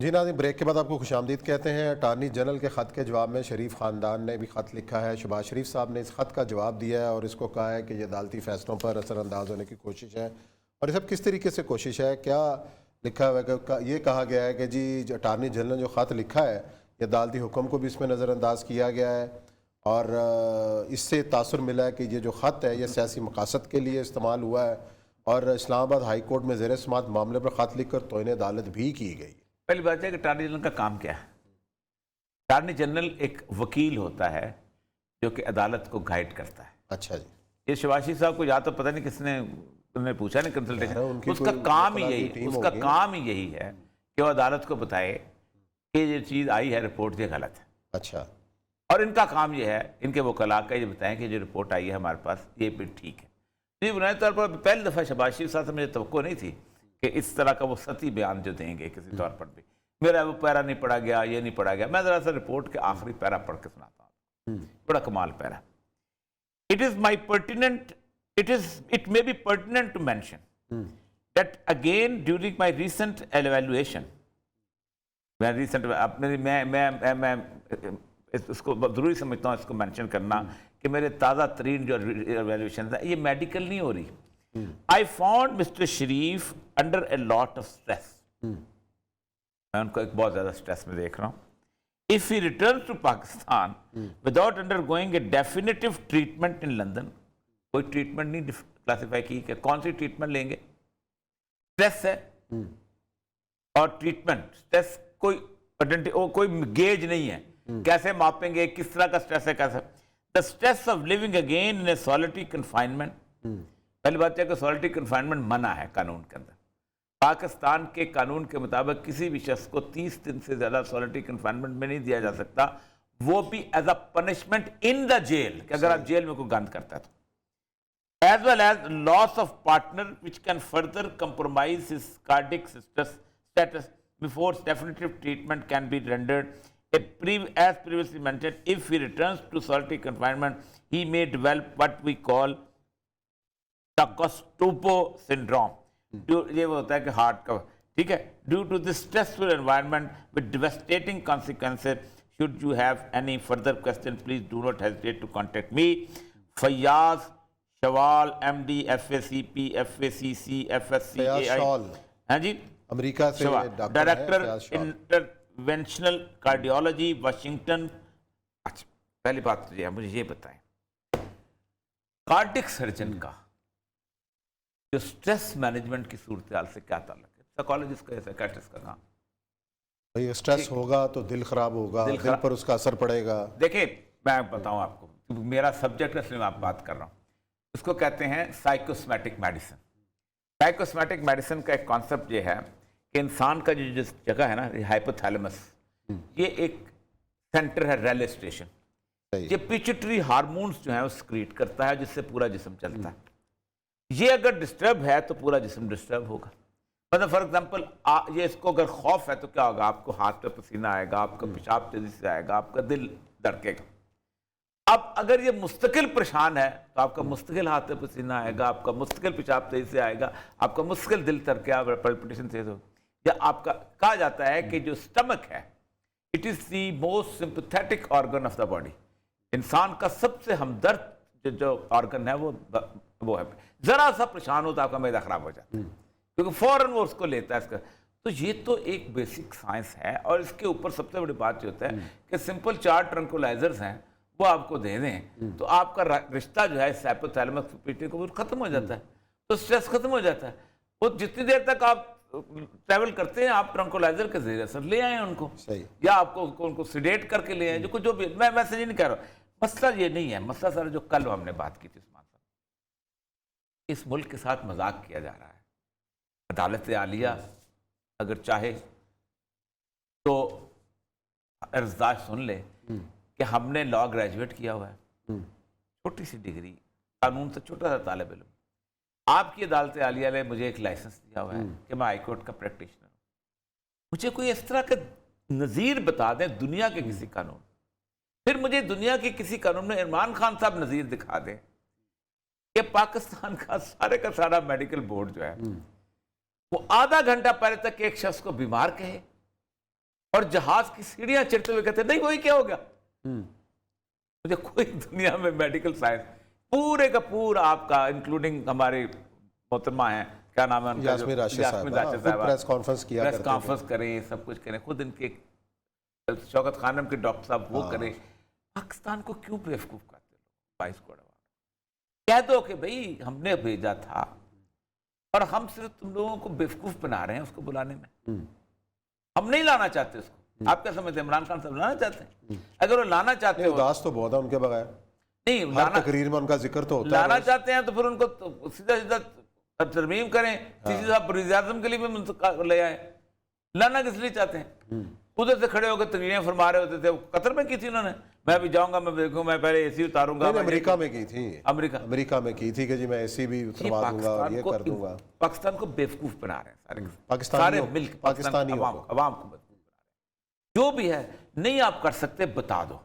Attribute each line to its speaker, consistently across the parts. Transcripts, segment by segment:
Speaker 1: جی ناظرین، بریک کے بعد آپ کو خوشامدید کہتے ہیں۔ اٹارنی جنرل کے خط کے جواب میں شریف خاندان نے بھی خط لکھا ہے۔ شہباز شریف صاحب نے اس خط کا جواب دیا ہے اور اس کو کہا ہے کہ یہ عدالتی فیصلوں پر اثر انداز ہونے کی کوشش ہے۔ اور یہ سب کس طریقے سے کوشش ہے؟ کیا لکھا ہوا ہے کہ یہ کہا گیا ہے کہ جی اٹارنی جنرل نے جو خط لکھا ہے یہ عدالتی حکم کو بھی اس میں نظر انداز کیا گیا ہے، اور اس سے تاثر ملا ہے کہ یہ جو خط ہے یہ سیاسی مقاصد کے لیے استعمال ہوا ہے، اور اسلام آباد ہائی کورٹ میں زیر سماعت معاملے پر خط لکھ کر توہین عدالت بھی کی گئی۔
Speaker 2: پہلی بات ہے کہ اٹارنی جنرل کا کام کیا ہے؟ اٹارنی جنرل ایک وکیل ہوتا ہے جو کہ عدالت کو گائیڈ کرتا ہے۔
Speaker 1: اچھا جی،
Speaker 2: یہ شہباز شریف صاحب کو یا تو پتہ نہیں کس نے انہوں نے پوچھا نہیں کنسلٹیشن، اس کا کام ہی یہی ہے کہ وہ عدالت کو بتائے کہ یہ چیز آئی ہے رپورٹ یہ غلط ہے۔
Speaker 1: اچھا،
Speaker 2: اور ان کا کام یہ ہے، ان کے وکلاء کا یہ بتائیں کہ جو رپورٹ آئی ہے ہمارے پاس یہ بھی ٹھیک ہے۔ یہ بنیادی طور پر پہلی دفعہ شہباز شریف صاحب سے مجھے توقع نہیں تھی کہ اس طرح کا وہ سطحی بیان جو دیں گے کسی طور پر بھی۔ میرا وہ پیرا نہیں پڑھا گیا، یہ نہیں پڑھا گیا، میں ذرا سا رپورٹ کے آخری پیرا پڑھ کے سناتا ہوں، بڑا کمال پیرا۔ It may be pertinent to mention that again during my recent evaluation، میں اس کو ضروری سمجھتا ہوں اس کو مینشن کرنا کہ میرے تازہ ترین جو ایویلویشن ہے یہ میڈیکل نہیں ہو رہی۔ I found Mr. Sharif under a lot of stress، میں ان کو ایک بہت زیادہ سٹریس میں دیکھ رہا ہوں۔ If he returns to Pakistan without undergoing a definitive treatment in London، کوئی ٹریٹمنٹ نہیں کلاسیفائی کی کہ کون سی ٹریٹمنٹ لیں گے، سٹریس ہے اور ٹریٹمنٹ سٹریس کوئی گیج نہیں ہے، کیسے ماپیں گے کس طرح کا سٹریس ہے، کیسے the stress of living again in a solitary confinement۔ پہلی بات ہے کہ solitary confinement منع ہے قانون کے اندر۔ پاکستان کے قانون کے مطابق کسی بھی شخص کو 30 دن سے زیادہ solitary confinement میں نہیں دیا جا سکتا، وہ بھی as a punishment in the jail, کہ اگر آپ جیل میں کوئی گند کرتا ہے تو، as well as loss of partner which can further compromise his cardiac status before definitive treatment can be rendered। As previously mentioned, if he returns to solitary confinement, he may develop what we call Takotsubo syndrome۔ یہ وہ ہوتا ہے کہ heart کا، ٹھیک ہے، due to this stressful environment with devastating consequences۔ Should you have any further questions, please do not hesitate to contact me۔ Fayyaz Shawwal MD FACP FACC FSCAI، ہاں جی،
Speaker 1: امریکہ سے
Speaker 2: ڈائریکٹر انٹرونشنل کارڈیولوجی واشنگٹن۔ اچھا، پہلی بات تو یہ ہے، مجھے یہ بتائیں کارڈک سرجن کا جو سٹریس مینجمنٹ کی صورتحال سے کیا تعلق ہے؟ سائیکالوجسٹ کا یا سائیکیٹرسٹ کا کام؟
Speaker 1: بھئی سٹریس ہوگا تو دل خراب ہوگا، دل پر اس کا اثر پڑے گا۔
Speaker 2: دیکھیں میں بتاؤں آپ کو، میرا سبجیکٹ ہے اس لیے میں آپ بات کر رہا ہوں، اس کو کہتے ہیں سائیکوسمیٹک میڈیسن۔ سائیکوسمیٹک میڈیسن کا ایک کانسیپٹ یہ ہے کہ انسان کا جو جس جگہ ہے نا ہائپوتھیلمس، یہ ایک سینٹر ہے ریلے اسٹیشن، یہ پیچوٹری ہارمونز جو ہیں وہ سکریٹ کرتا ہے جس سے پورا جسم چلتا ہے۔ یہ اگر ڈسٹرب ہے تو پورا جسم ڈسٹرب ہوگا۔ مطلب فار ایگزامپل یہ اس کو اگر خوف ہے تو کیا ہوگا، آپ کو ہاتھ پہ پسینہ آئے گا، آپ کا پیشاب تیزی سے آئے گا، آپ کا دل دھڑکے گا۔ اب اگر یہ مستقل پریشان ہے تو آپ کا مستقل ہاتھ پہ پسینہ آئے گا، آپ کا مستقل پیشاب تیزی سے آئے گا، آپ کا مستقل دل دھڑکے گا، پلپٹیشن تیز ہوگا۔ یا آپ کا کہا جاتا ہے کہ جو سٹمک ہے it is the most sympathetic organ of the body, انسان کا سب سے ہمدرد جو آرگن ہے وہ ہے، ذرا سا پریشان ہو تو آپ کا معدہ خراب ہو جاتا ہے کیونکہ فوراً وہ اس کو لیتا ہے اس کا۔ تو یہ تو ایک بیسک سائنس ہے، اور اس کے اوپر سب سے بڑی بات یہ ہوتا ہے کہ سمپل 4 ٹرنکولائزرز ہیں وہ آپ کو دے دیں تو آپ کا رشتہ جو ہے ہائپوتھیلمس پیٹی کو ختم ہو جاتا ہے، تو سٹریس ختم ہو جاتا ہے۔ وہ جتنی دیر تک آپ ٹریول کرتے ہیں آپ ٹرنکولائزر کے ذریعے سے لے آئیں ان کو، یا آپ کو ان کو سیڈیٹ کر کے لے آئیں، جو بھی، میں ویسے یہ نہیں کہہ رہا ہوں، مسئلہ یہ نہیں ہے۔ مسئلہ سر جو کل ہم نے بات کی تھی عثمان صاحب، اس ملک کے ساتھ مذاق کیا جا رہا ہے۔ عدالت عالیہ اگر چاہے تو ارزداشت سن لے کہ ہم نے لاء گریجویٹ کیا ہوا ہے، چھوٹی سی ڈگری، قانون سے چھوٹا سا طالب علم، آپ کی عدالت عالیہ نے مجھے ایک لائسنس دیا ہوا ہے کہ میں ہائی کورٹ کا پریکٹیشنر ہوں، مجھے کوئی اس طرح کا نظیر بتا دیں دنیا کے کسی قانون، پھر مجھے دنیا کے کسی قانون میں عمران خان صاحب نظیر دکھا دیں کہ پاکستان کا سارے کا سارا میڈیکل بورڈ جو ہے وہ آدھا گھنٹہ پہلے تک ایک شخص کو بیمار کہے اور جہاز کی سیڑھیاں چڑھتے ہوئے کہتے ہیں نہیں وہی کیا ہو گیا. مجھے کوئی دنیا میں میڈیکل سائنس پورے کا پورا آپ کا انکلوڈنگ ہمارے محترمہ ہیں کیا نام ہے ان کا
Speaker 1: یاسمین راشد صاحبہ پریس کانفرنس کیا
Speaker 2: پریس کانفرنس کریں سب کچھ کریں خود ان کے شوکت خانم کے ڈاکٹر صاحب وہ کریں. پاکستان کو کیوں بیوقوف کرتے لوگ 22 کروڑ کہہ دو کہ بھئی ہم نے بھیجا تھا اور ہم صرف تم لوگوں کو بیوقوف بنا رہے ہیں اس کو بلانے میں. ہم نہیں لانا چاہتے اس کو. آپ کیا سمجھتے ہیں عمران خان صاحب لانا چاہتے ہیں؟ اگر وہ لانا چاہتے ہیں
Speaker 1: اداس تو بہت ہے ان کے بغیر
Speaker 2: نہیں
Speaker 1: ہر تقریر میں ان کا ذکر تو ہوتا ہے.
Speaker 2: لانا چاہتے ہیں تو پھر ان کو سیدھا سیدھا ترمیم کریں سیدھی صاحب وزیر اعظم کے لیے بھی لے آئے. لانا کس لیے چاہتے ہیں؟ ادھر سے کھڑے ہو کر تقریریں فرما رہے ہوتے تھے. قطر میں کی تھی انہوں نے میں بھی جاؤں گا میں دیکھوں میں پہلے اے سی اتاروں گا.
Speaker 1: امریکہ میں کی تھی
Speaker 2: امریکہ
Speaker 1: میں کی تھی کہ جی میں اے سی بھی اتروا دوں گا اور یہ کر دوں گا.
Speaker 2: پاکستان کو بیوقوف بنا رہے ہیں
Speaker 1: سارے
Speaker 2: ملک
Speaker 1: پاکستانی
Speaker 2: عوام کو بیوقوف بنا رہے ہیں. جو بھی ہے نہیں آپ کر سکتے بتا دو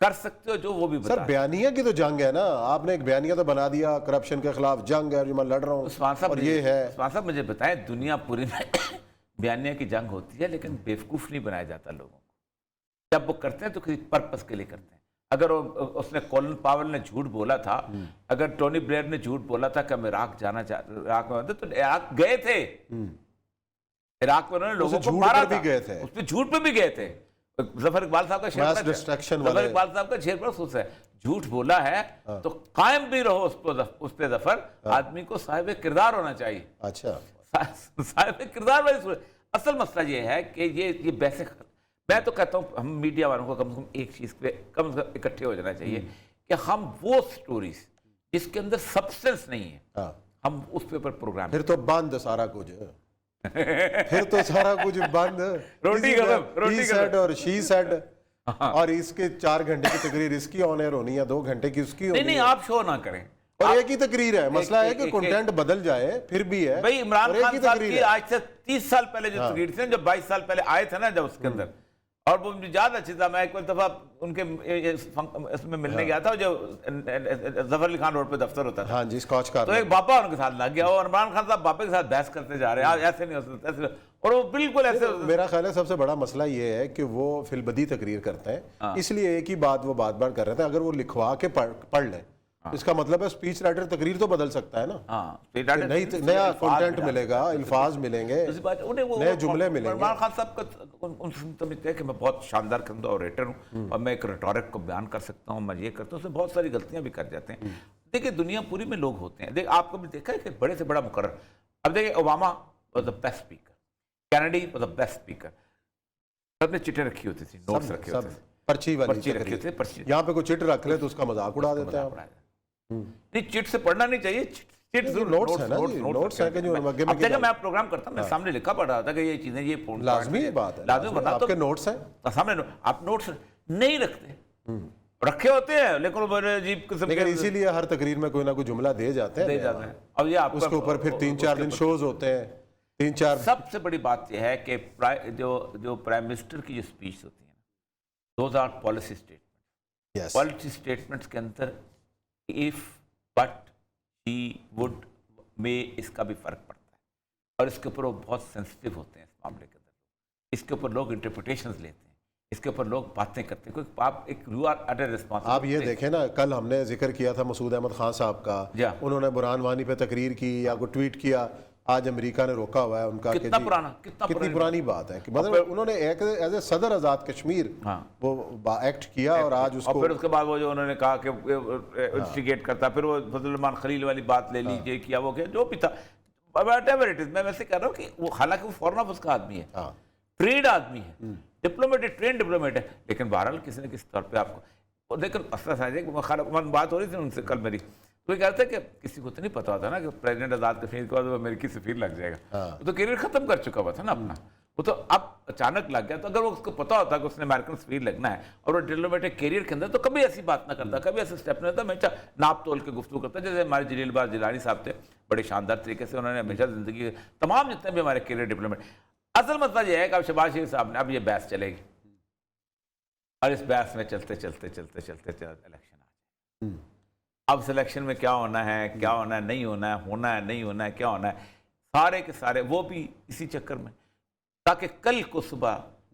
Speaker 2: کر سکتے ہو جو وہ بھی بتا.
Speaker 1: سر بیانیہ کی تو جنگ ہے نا. آپ نے ایک بیانیہ تو بنا دیا کرپشن کے خلاف جنگ ہے میں لڑ رہا ہوں اور یہ ہے.
Speaker 2: عثمان صاحب مجھے بتائیں دنیا پوری میں بیانیہ کی جنگ ہوتی ہے لیکن بیوقوف نہیں بنایا جاتا لوگوں کو. جب وہ کرتے ہیں تو کسی پرپس کے لیے کرتے ہیں. اگر اس نے کولن پاول نے جھوٹ بولا تھا اگر ٹونی بلیئر نے جھوٹ بولا تھا کہ ہم عراق جانا عراق میں تو عراق گئے تھے. عراق میں انہوں نے لوگوں کو مارا تھا اس پہ جھوٹ پہ بھی گئے تھے. ظفر اقبال صاحب کا شعر پر خصوص ہے جھوٹ بولا ہے تو قائم بھی رہو اس پہ ظفر. آدمی کو صاحب کردار ہونا چاہیے.
Speaker 1: اچھا
Speaker 2: صاحب کردار والی اصل مسئلہ یہ ہے کہ یہ بحثیں میں تو کہتا ہوں ہم میڈیا والوں کو کم سے کم ایک چیز پہ کم از کم اکٹھے ہو جانا چاہیے کہ ہم وہ سٹوریز جس کے اندر سبسٹنس نہیں ہے ہم اس پہ اوپر پروگرام.
Speaker 1: پھر تو بند سارا کچھ پھر تو سارا کچھ بند روٹی سیٹ اور شی سیٹ اور اس کے 4 گھنٹے کی تقریر اس کی آن ایئر ہونی ہے 2 گھنٹے کی اس کی
Speaker 2: نہیں آپ شو نہ کریں
Speaker 1: اور ایک ہی تقریر ہے. مسئلہ ہے کہ کنٹینٹ بدل جائے پھر بھی ہے.
Speaker 2: بھائی عمران خان صاحب کی آج سے 30 سال پہلے جو تقریر تھی جب 22 سال پہلے آئے تھے نا جب اس کے اندر اور وہ مجھے یاد اچھی تھا میں ایک دفعہ ان کے اس میں ملنے گیا تھا جو ظفر علی خان روڈ پہ دفتر ہوتا تھا.
Speaker 1: ہاں جی اسکاچ کار
Speaker 2: تو ایک باپا ان کے ساتھ لگ گیا اور عمران خان صاحب باپے کے ساتھ بحث کرتے جا رہے ہیں ایسے نہیں ہو سکتا ایسے اور وہ بالکل ایسے.
Speaker 1: میرا خیال ہے سب سے بڑا مسئلہ یہ ہے کہ وہ فی البدی تقریر کرتے ہیں اس لیے ایک ہی بات وہ بار بار کر رہے تھے. اگر وہ لکھوا کے پڑھ لیں اس کا مطلب ہے اسپیچ رائٹر تقریر تو بدل سکتا ہے نا. نیا کنٹینٹ ملے گا الفاظ ملیں گے نئے جملے ملیں گے.
Speaker 2: عمران خان صاحب کا سمجھتے ہیں کہ میں بہت شاندار قسم کا اوریٹر ہوں اور میں ایک ریٹورک کو بیان کر سکتا ہوں میں یہ کرتا ہوں. اس میں بہت ساری غلطیاں بھی کر جاتے ہیں. دیکھیں دنیا پوری میں لوگ ہوتے ہیں. آپ کو بھی دیکھا ہے کہ بڑے سے بڑا مقرر اب دیکھیں Obama was the best speaker Kennedy was the best speaker. سب نے چٹیں رکھی ہوتی تھی نوٹس رکھے ہوتے تھے
Speaker 1: پرچی
Speaker 2: رکھی ہوتی
Speaker 1: تھی. یہاں پہ کوئی چٹ رکھ لے تو اس کا مذاق اڑا دیتے ہیں.
Speaker 2: نہیں چٹ سے پڑھنا نہیں چاہیے. اب جگہ میں پروگرام کرتا ہوں میں سامنے لکھا پڑ رہا تھا کہ یہ چیزیں یہ
Speaker 1: لازمی بات ہے
Speaker 2: لازمی
Speaker 1: آپ کے نوٹس ہیں
Speaker 2: سامنے آپ نوٹس نہیں رکھتے رکھے ہوتے ہیں لیکن بڑے عجیب قسم
Speaker 1: لیکن اسی لیے ہر تقریر میں کوئی نہ کوئی جملہ دے جاتے ہیں.
Speaker 2: اب یہ آپ
Speaker 1: اس کے اوپر پھر 3-4 دن شوز ہوتے ہیں 3-4.
Speaker 2: سب سے بڑی بات یہ ہے کہ جو پرائم منسٹر کی جو اسپیچ ہوتی ہے those are policy statement. Policy statements کے اندر if but she would میں اس کا بھی فرق پڑتا ہے اور اس کے اوپر وہ بہت سینسٹیو ہوتے ہیں اس معاملے کے اندر. اس کے اوپر لوگ انٹرپریٹیشنز لیتے ہیں اس کے اوپر لوگ باتیں کرتے ہیں. آپ ایک you are at a responsible.
Speaker 1: آپ یہ دیکھیں نا کل ہم نے ذکر کیا تھا مسعود احمد خان صاحب کا انہوں نے برہان وانی پہ تقریر کی یا کوئی ٹویٹ کیا. آج امریکہ نے روکا ہوا ہے ان کا. کتنی پرانی بات ہے کہ مطلب انہوں نے ایک ایز اے صدر آزاد کشمیر وہ ایکٹ کیا اور آج اس کو
Speaker 2: پھر اس کے بعد وہ جو انہوں نے کہا کہ انسٹیگیٹ کرتا پھر وہ فضل الرحمان خلیل والی بات لے لیجیے کیا وہ کیا جو بھی تھا. میں ویسے کہہ رہا ہوں کہ وہ حالانکہ وہ فورن آفس کا آدمی ہے ٹریڈ آدمی ہے ڈپلومیٹ ہے ٹرین ڈپلومیٹ ہے لیکن بہرحال کسی نہ کسی طور پہ آپ کو دیکھیں بات ہو رہی تھی ان سے کل میری تو یہ کہتا ہے کہ کسی کو تو نہیں پتا ہوتا نا کہ پریزیڈنٹ آزاد کشمیر کے بعد وہ امریکی سفیر لگ جائے گا. وہ تو کیریئر ختم کر چکا ہوا تھا نا اپنا. وہ تو اب اچانک لگ گیا. تو اگر وہ اس کو پتا ہوتا کہ اس نے امریکن سفیر لگنا ہے اور وہ ڈپلومیٹک کیریئر کے اندر تو کبھی ایسی بات نہ کرتا کبھی ایسے اسٹیپ نہ لیتا. ہمیشہ ناپ تول کے گفتگو کرتا. جیسے ہمارے جلیل باز جیلانی صاحب تھے بڑے شاندار طریقے سے انہوں نے ہمیشہ زندگی کے تمام جتنے بھی ہمارے کیریئر ڈپلومیٹ. اصل مسئلہ یہ ہے کہ اب شہباز شریف صاحب نے اب یہ بحث چلے گی اور اس بحث میں چلتے الیکشن آ جائے. اب سلیکشن میں کیا ہونا ہے نہیں ہونا ہے نہیں ہونا ہے کیا ہونا ہے سارے کے سارے وہ بھی اسی چکر میں تاکہ کل کو صبح